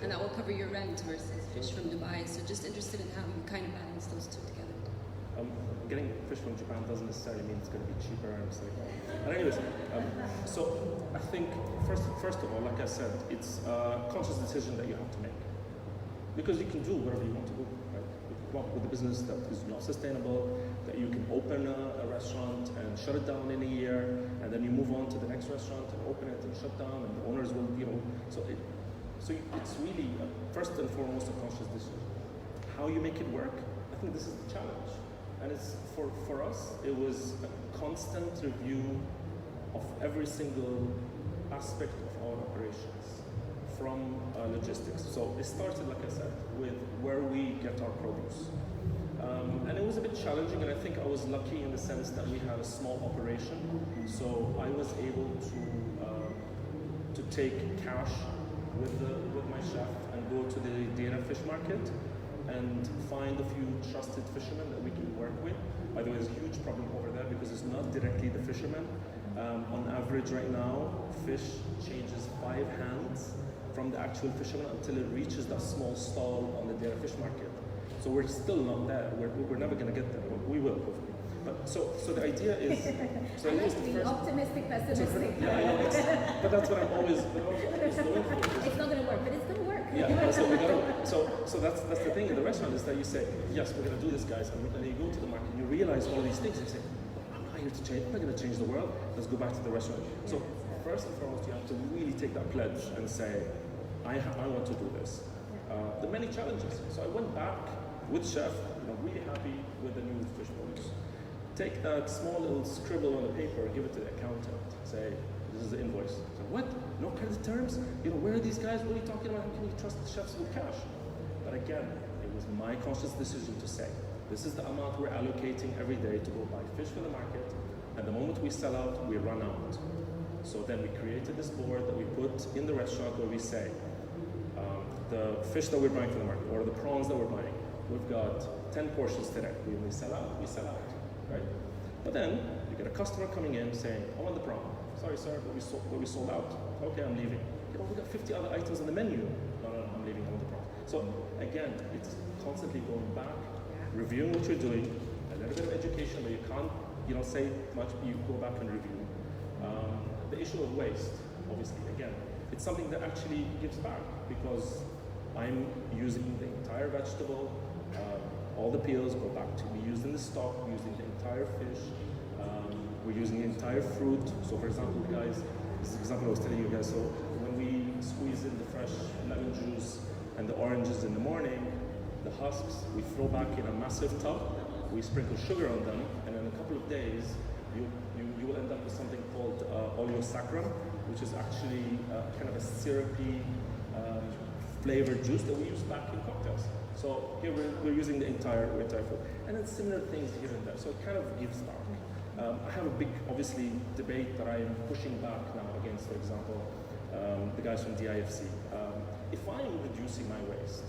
and that will cover your rent versus fish from Dubai. So just interested in how you kind of balance those two together. Getting fish from Japan doesn't necessarily mean it's going to be cheaper and it's like. But anyways, so I think first of all, like I said, it's a conscious decision that you have to make, because you can do whatever you want to do. Right? You can come up with a business that is not sustainable, that you can open a restaurant and shut it down in a year, and then you move on to the next restaurant and open it and shut down, and the owners will, So it's really first and foremost a conscious decision. How you make it work, I think this is the challenge. And it's for us, it was a constant review of every single aspect of our operations, from logistics. So it started, like I said, with where we get our produce. And it was a bit challenging, and I think I was lucky in the sense that we had a small operation. So I was able to take cash with my chef and go to the Dera fish market and find a few trusted fishermen that we can work with. By the way, there's a huge problem over there because it's not directly the fishermen. On average right now, fish changes 5 hands from the actual fisherman until it reaches that small stall on the Dera fish market. So we're still not there. We're never going to get there. We will, hopefully. But so the idea is. So I like being optimistic, pessimistic. Yeah, I know. But that's what I'm always going for. It's not going to work, but it's going to work. Yeah. So that's the thing in the restaurant is that you say, yes, we're going to do this, guys, and then you go to the market and you realize all of these things. And you say, I'm not here to change. I'm not going to change the world. Let's go back to the restaurant. So first and foremost, you have to really take that pledge and say, I want to do this. The many challenges. So I went back with chef, really happy with the new fish produce. Take that small little scribble on the paper, give it to the accountant, say, this is the invoice. So what? No credit terms? Where are these guys? What are you talking about? How can you trust the chefs with cash? But again, it was my conscious decision to say, this is the amount we're allocating every day to go buy fish for the market, and the moment we sell out, we run out. So then we created this board that we put in the restaurant where we say, the fish that we're buying from the market, or the prawns that we're buying, we've got 10 portions today. When we sell out, we sell out. Right? But then you get a customer coming in saying, I want the prawn. Sorry, sir, but we sold out. Okay, I'm leaving. We got 50 other items on the menu. No, I'm leaving. I want the prawn. So again, it's constantly going back, reviewing what you're doing, a little bit of education, but you can't, say much. You go back and review. The issue of waste, obviously, again, it's something that actually gives back because I'm using the entire vegetable. All the peels go back to be used in the stock, using the entire fish. We're using the entire fruit. So, for example, guys, this is the example I was telling you guys. So, when we squeeze in the fresh lemon juice and the oranges in the morning, the husks we throw back in a massive tub. We sprinkle sugar on them, and in a couple of days, you will end up with something called oleo saccharum, which is actually kind of a syrupy flavored juice that we use back in cocktails. So here we're using the entire fruit, and then similar things here and there. So it kind of gives back. I have a big, obviously, debate that I am pushing back now against, for example, the guys from the IFC. If I'm reducing my waste,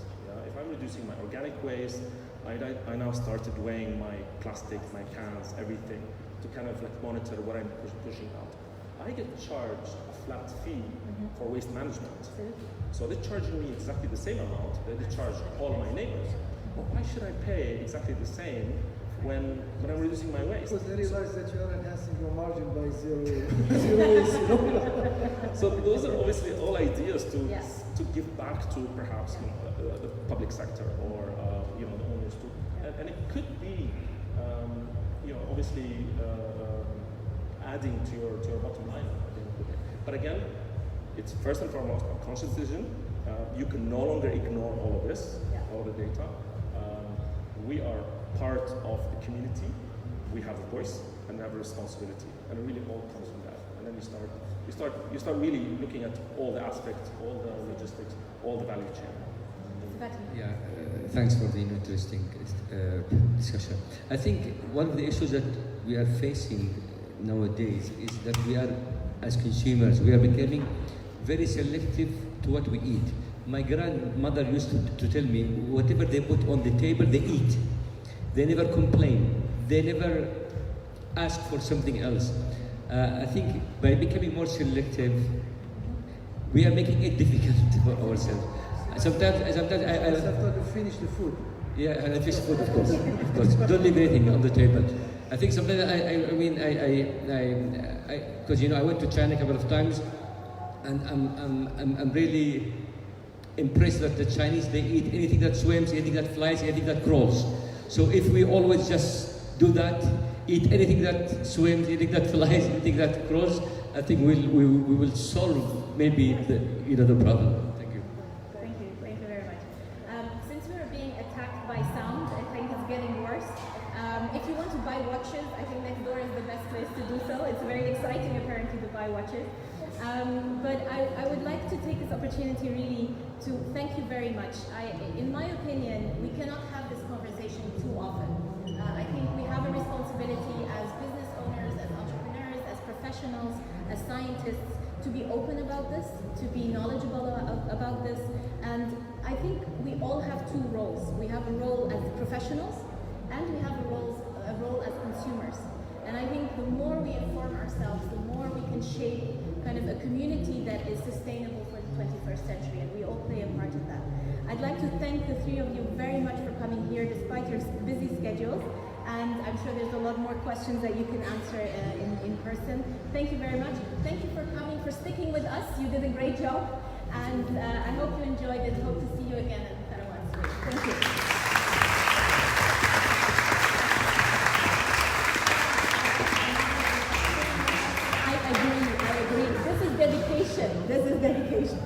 if I'm reducing my organic waste, I now started weighing my plastic, my cans, everything, to kind of like monitor what I'm pushing out. I get charged a flat fee for waste management. So they're charging me exactly the same amount that they charge all my neighbors. But why should I pay exactly the same when I'm reducing my waste? Because they realize that you are enhancing your margin by zero waste. So those are obviously all ideas to give back to perhaps the public sector or the owners too. And it could be obviously adding to your bottom line at the end of the day. But again, it's first and foremost a conscious decision. You can no longer ignore all of this, all of the data. We are part of the community. We have a voice and we have a responsibility, and it really all comes from that. And then you start really looking at all the aspects, all the logistics, all the value chain. Yeah, thanks for the interesting discussion. I think one of the issues that we are facing nowadays is that we are, as consumers, we are becoming very selective to what we eat. My grandmother used to tell me, whatever they put on the table, they eat. They never complain. They never ask for something else. I think by becoming more selective, we are making it difficult for ourselves. Sometimes I After you finish the food. Yeah, and I fish food, of course. Don't leave anything on the table. I think sometimes because I went to China a couple of times, and I'm really impressed that the Chinese, they eat anything that swims, anything that flies, anything that crawls. So if we always just do that, eat anything that swims, anything that flies, anything that crawls, I think we will solve maybe the problem. Thank you very much. Since we are being attacked by sound, I think it's getting worse. If you want to buy watches, I think next door is the best place to do so. It's very exciting apparently to buy watches. But I would like to take this opportunity really to thank you very much. In my opinion, we cannot have this conversation too often. I think we have a responsibility as business owners, as entrepreneurs, as professionals, as scientists, to be open about this, to be knowledgeable about this. And I think we all have two roles. We have a role as professionals, and we have a role as consumers. And I think the more we inform ourselves, the more we can shape kind of a community that is sustainable for the 21st century, and we all play a part of that. I'd like to thank the three of you very much for coming here despite your busy schedules, and I'm sure there's a lot more questions that you can answer in person. Thank you very much. Thank you for coming, for sticking with us. You did a great job, and I hope you enjoyed it. Hope to see you again at the Tharawat. Thank you. I agree. This is dedication.